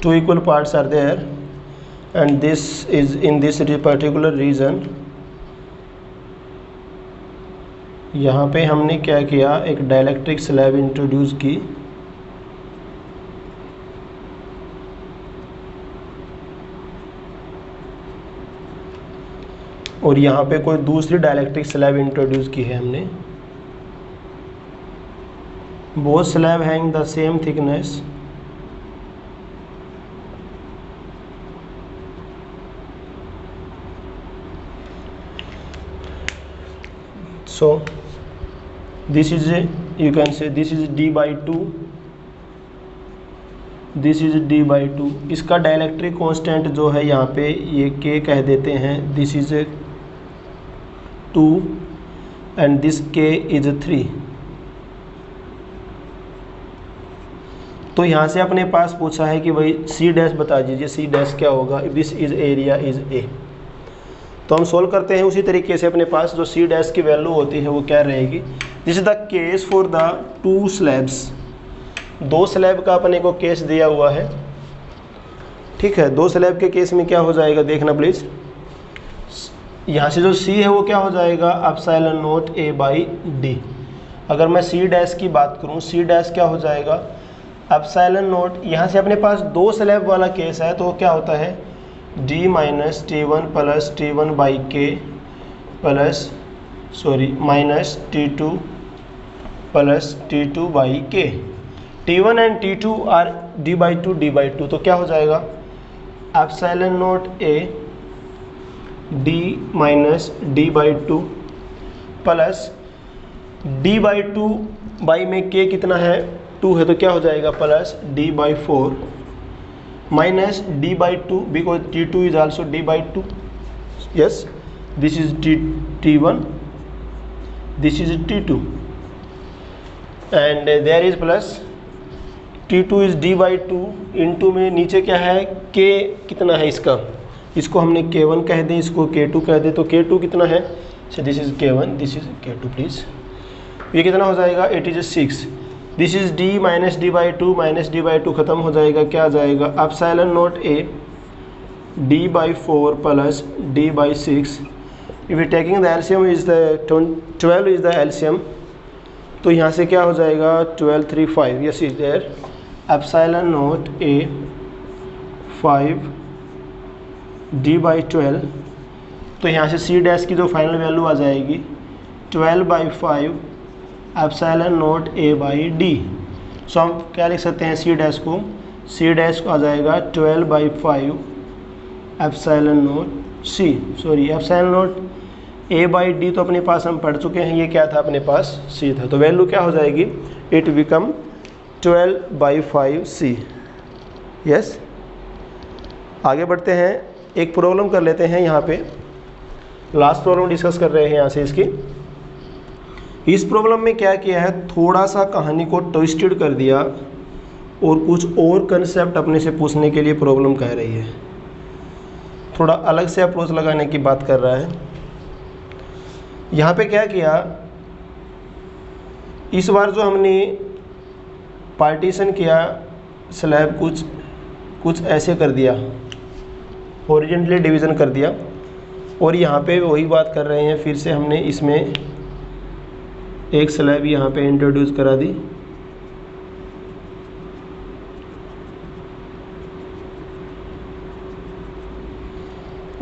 2 equal parts are there and this is in this particular region. यहाँ पे हमने क्या किया, एक डाइलेक्ट्रिक स्लैब इंट्रोड्यूस की, और यहाँ पे कोई दूसरी डाइलेक्ट्रिक स्लैब इंट्रोड्यूस की है हमने। Both slab having the same thickness, so this is a, you can say this is d/2, this is d/2। इसका डाइलेक्ट्रिक कांस्टेंट जो है यहाँ पे ये k कह देते हैं, this is 2 and this k is 3। तो यहाँ से अपने पास पूछा है कि भाई C डैश बता दीजिए, C डैश क्या होगा, this is area is A। तो हम सोल्व करते हैं उसी तरीके से। अपने पास जो C डैश की वैल्यू होती है वो क्या रहेगी, this is the case for the 2 slabs, 2 slab का अपने को केस दिया हुआ है, ठीक है। 2 स्लैब के केस में क्या हो जाएगा, देखना प्लीज, यहाँ से जो C है वो क्या हो जाएगा, एप्सिलॉन नॉट A/D। अगर मैं C डैश की बात करूँ, C डैश क्या हो जाएगा, एप्सिलॉन नॉट, यहाँ से अपने पास 2 स्लैब वाला केस है तो क्या होता है, d minus T1 plus T1/K plus minus T2 plus T2/K। T1 and T2 are d/2 तो क्या हो जाएगा, epsilon not A d minus d/2 plus d/2 by में K कितना है, 2 है, तो क्या हो जाएगा plus d/4 minus d/2 because T2 is also d/2। yes, this is T1, this is T2 and there is plus T2 is d/2 into में नीचे क्या है, K कितना है इसका, इसको हमने K1 कह दें, इसको K2 कह दें, तो K2 कितना है, so this is K1, this is K2 please. ये कितना हो जाएगा, it is 6। This is d minus d/2 खत्म हो जाएगा, क्या आ जाएगा, epsilon not A d/4 plus d/6। If you taking the LCM is the 12 is the LCM, तो यहाँ से क्या हो जाएगा, 12 3 5, yes is there, epsilon not A 5 d/12। तो यहाँ से C डैश की जो फाइनल वैल्यू आ जाएगी 12/5 एप्सिलॉन नॉट A/D। सो हम क्या लिख सकते हैं, C डैश को, C डैश को आ जाएगा 12/5 epsilon not C, epsilon not A/D तो अपने पास हम पढ़ चुके हैं, ये क्या था अपने पास, C था, तो वैल्यू क्या हो जाएगी, इट बिकम 12/5 C। यस, आगे बढ़ते हैं, एक प्रॉब्लम कर लेते हैं। यहाँ पे लास्ट प्रॉब्लम डिस्कस कर रहे हैं यहाँ से इसकी। इस प्रॉब्लम में क्या किया है, थोड़ा सा कहानी को ट्विस्टेड कर दिया और कुछ और कंसेप्ट अपने से पूछने के लिए प्रॉब्लम कह रही है, थोड़ा अलग से अप्रोच लगाने की बात कर रहा है। यहाँ पे क्या किया, इस बार जो हमने पार्टीशन किया स्लैब, कुछ ऐसे कर दिया, हॉरिजॉन्टली डिवीज़न कर दिया, और यहाँ पे वही बात कर रहे हैं, फिर से हमने इसमें एक स्लैब यहाँ पे इंट्रोड्यूस करा दी,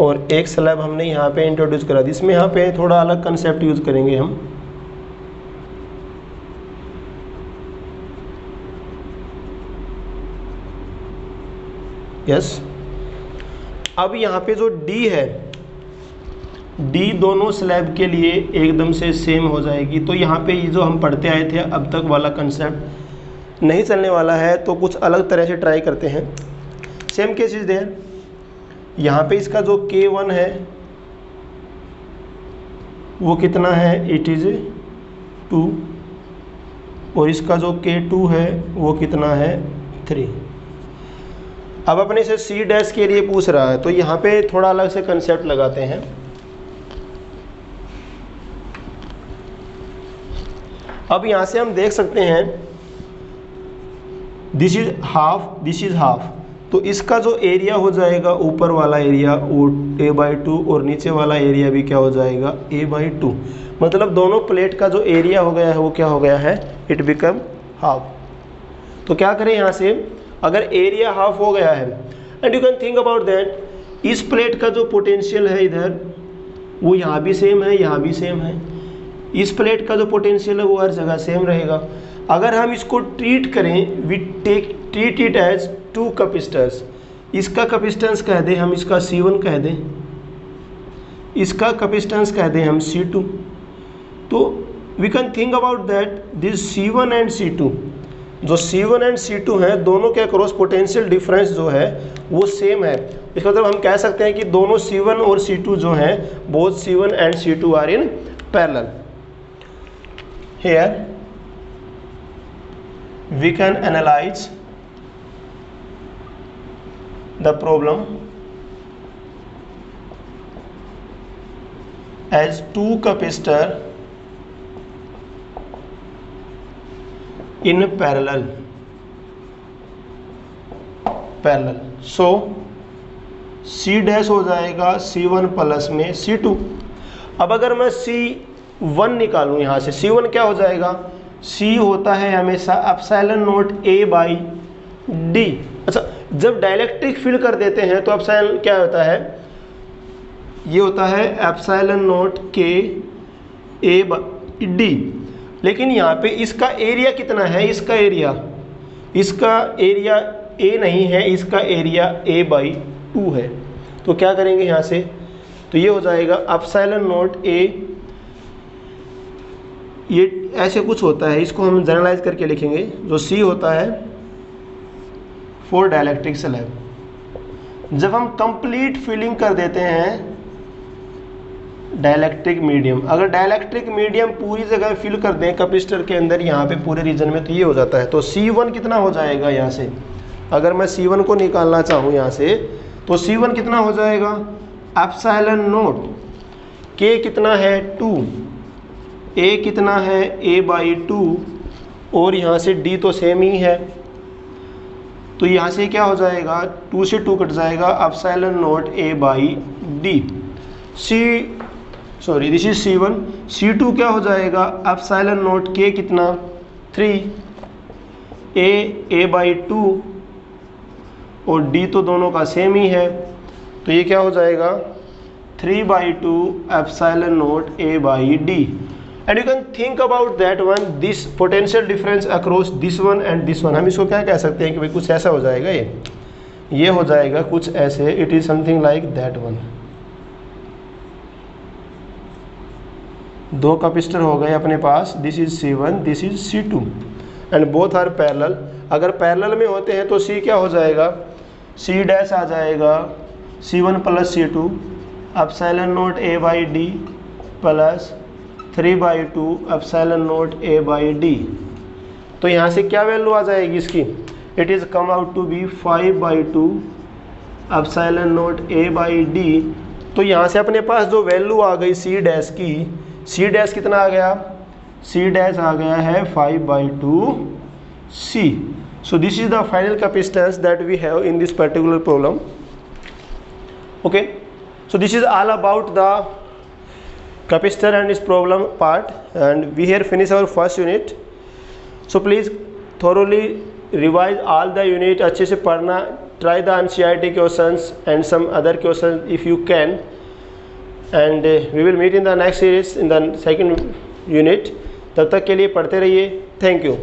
और एक स्लैब हमने यहाँ पे इंट्रोड्यूस करा दी। इसमें यहाँ पे थोड़ा अलग कंसेप्ट यूज़ करेंगे हम। यस, अब यहाँ पे जो D है, D दोनों स्लैब के लिए एकदम से सेम हो जाएगी। तो यहाँ पे ये जो हम पढ़ते आए थे अब तक वाला कंसेप्ट नहीं चलने वाला है, तो कुछ अलग तरह से ट्राई करते हैं। सेम केस इज देयर, यहाँ पे इसका जो K1 है वो कितना है, इट इज़ 2, और इसका जो K2 है वो कितना है 3। अब अपने से C डैश के लिए पूछ रहा है, तो यहाँ पे थोड़ा अलग से कंसेप्ट लगाते हैं। अब यहाँ से हम देख सकते हैं this is half, this is half, तो इसका जो एरिया हो जाएगा ऊपर वाला एरिया वो A/2 और नीचे वाला एरिया भी क्या हो जाएगा A/2। मतलब दोनों प्लेट का जो एरिया हो गया है वो क्या हो गया है, इट बिकम हाफ। तो क्या करें यहाँ से, अगर एरिया हाफ हो गया है and you can think about that, इस प्लेट का जो पोटेंशियल है इधर वो यहाँ भी सेम है, यहाँ भी सेम है। इस प्लेट का जो पोटेंशियल है वो हर जगह सेम रहेगा। अगर हम इसको ट्रीट करें, we treat it as 2 capacitors. इसका कैपेसिटेंस कह दें हम, इसका C1 कह दें, इसका कैपेसिटेंस कह दें हम C2। तो we can think about that this C1 and C2, जो C1 एंड C2 है दोनों के अक्रॉस पोटेंशियल डिफरेंस जो है वो सेम है। इसका मतलब हम कह सकते हैं कि दोनों C1 और C2 जो हैं, both C1 and C2 are in parallel. Here we can analyze the problem as 2 capacitor in parallel. So C dash हो जाएगा C1 प्लस में C2। अब अगर मैं C1 निकालूं यहाँ से, C1 क्या हो जाएगा, C होता है हमेशा एप्सिलॉन नॉट A/D। अच्छा, जब डाइलेक्ट्रिक फिल कर देते हैं तो एप्सिलॉन क्या होता है, ये होता है एप्सिलॉन नॉट K A/D। लेकिन यहाँ पे इसका एरिया कितना है, इसका एरिया A नहीं है, इसका एरिया A/2 है। तो क्या करेंगे यहाँ से, तो ये हो जाएगा एप्सिलॉन नॉट A, ये ऐसे कुछ होता है, इसको हम जनरलाइज करके लिखेंगे। जो C होता है फॉर डाइलेक्ट्रिक स्लैब। जब हम कंप्लीट फिलिंग कर देते हैं डाइलेक्ट्रिक मीडियम, अगर डाइलेक्ट्रिक मीडियम पूरी जगह फिल कर दें कैपेसिटर के अंदर, यहाँ पे पूरे रीजन में, तो ये हो जाता है। तो C1 कितना हो जाएगा यहाँ से, अगर मैं C1 को निकालना चाहूँ यहाँ से, तो C1 कितना हो जाएगा एप्सिलॉन नॉट K कितना है 2, A कितना है A/2 और यहाँ से D तो सेम ही है। तो यहाँ से क्या हो जाएगा, 2 से 2 कट जाएगा, epsilon not A/D। This is C1। C2 क्या हो जाएगा, एप्सिलॉन नॉट K कितना 3, A/2 और D तो दोनों का सेम ही है। तो ये क्या हो जाएगा 3/2 epsilon not A/D। And you can think about that one, this potential difference across this one and this one. हम इसको क्या कह सकते हैं कि भाई कुछ ऐसा हो जाएगा, ये हो जाएगा कुछ ऐसे, it is something like that one. 2 capacitor हो गए अपने पास, this is C1, this is C2 and both are parallel. अगर पैरेलल में होते हैं तो C क्या हो जाएगा, C डैश आ जाएगा C1 plus C2 epsilon not A/D plus 3/2 epsilon not A/D। तो यहाँ से क्या वैल्यू आ जाएगी इसकी, it is come out to be 5/2 epsilon not A/D। तो यहाँ से अपने पास जो वैल्यू आ गई C डैश की, C डैश कितना आ गया, C डैश आ गया है 5/2 C। So this is the final capacitance that we have in this particular problem. Okay, so this is all about the capacitor and its problem part, and we here finish our first unit. So please thoroughly revise all the unit, अच्छे से पढ़ना, try the NCERT questions and some other questions if you can, and we will meet in the next series in the second unit. तब तक के लिए पढ़ते रहिए, thank you.